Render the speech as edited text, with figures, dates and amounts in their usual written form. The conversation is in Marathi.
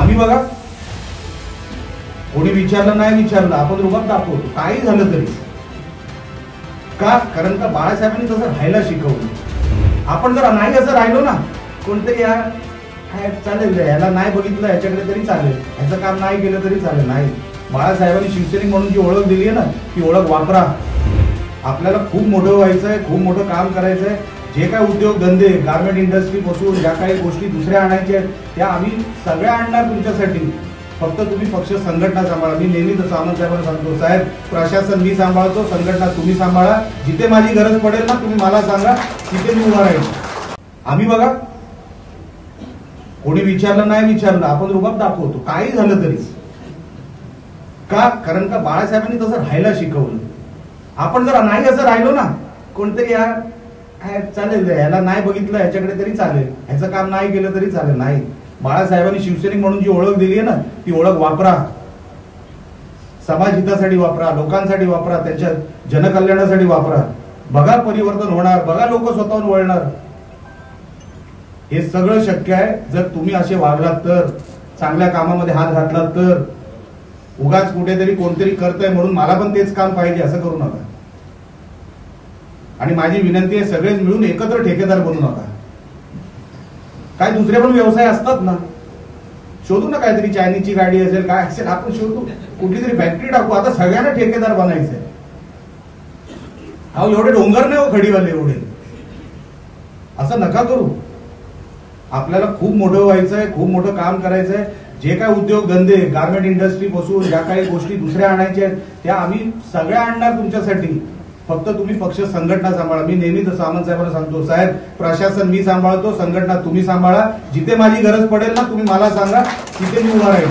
आम्ही बघा कोणी विचारलं नाही विचारलं आपण रुबाब दाखवतो काही झालं तरी का, कारण का बाळासाहेबांनी तसं राहायला शिकवलं. आपण जर नाही असं राहिलो ना, कोणतरी चालेल याला नाही बघितलं याच्याकडे तरी चालेल, ह्याचं काम नाही केलं तरी चालेल. नाही, बाळासाहेबांनी शिवसैनिक म्हणून जी ओळख दिली आहे ना, ती ओळख वापरा. आपल्याला खूप मोठं व्हायचंय, खूप मोठं काम करायचंय. जे काय उद्योग धंदे गार्मेंट इंडस्ट्री पासून ज्या काही गोष्टी दुसऱ्या आणायच्या आहेत त्या आम्ही सगळ्या आणणार तुमच्यासाठी. फक्त तुम्ही पक्ष संघटना सांभाळा. मी नेहमी तर सामंत साहेबांना सांगतो, साहेब प्रशासन मी सांभाळतो, संघटना तुम्ही सांभाळा. जिथे माझी गरज पडेल ना तुम्ही मला सांगा, तिथे मी उभा राहील. आम्ही बघा कोणी विचारलं नाही विचारलं आपण रुबाब दाखवतो काही झालं तरी का, कारण का बाळासाहेबांनी तसं राहायला शिकवलं. आपण जर नाही असं राहिलो ना, कोणतरी चालेल याला नाही बघितलं याच्याकडे तरी चालेल, ह्याचं काम नाही केलं तरी चालेल. नाही, बाळासाहेबांनी शिवसैनिक म्हणून जी ओळख दिली आहे ना, ती ओळख वापरा. समाज हितासाठी वापरा, लोकांसाठी वापरा, त्यांच्या जनकल्याणासाठी वापरा. बघा परिवर्तन होणार, बघा लोक स्वतःहून वळणार. हे सगळं शक्य आहे जर तुम्ही असे वागलात तर, चांगल्या कामामध्ये हात घातलात तर. उगाच कुठेतरी कोणतरी करतंय म्हणून मला पण तेच काम पाहिजे असं करू नका. आणि माझी विनंती आहे, सगळेच मिळून एकत्र ठेकेदार बनू नका. काय दुसरे पण व्यवसाय असतात ना, शोधू ना काहीतरी, चायनीजची गाडी असेल काय असेल आपण शोधू, कुठली तरी फॅक्टरी टाकू. आता सगळ्यांना ठेकेदार बनायचंय. अहो एवढे डोंगर नाही हो खडीवाले, एवढे असं नका करू. आपल्याला खूप मोठं व्हायचंय, खूप मोठं काम करायचंय. जे काय उद्योग धंदे गार्मेंट इंडस्ट्री पासून ज्या काही गोष्टी दुसऱ्या आणायच्या आहेत त्या आम्ही सगळ्या आणणार तुमच्यासाठी. फक्त तुम्ही पक्ष संघटना सांभाळा. मी नेहमी तर सामंत साहेबांना सांगतो, साहेब प्रशासन मी सांभाळतो, संघटना तुम्ही सांभाळा. जिथे माझी गरज पडेल ना तुम्ही मला सांगा, तिथे मी उभा राहील.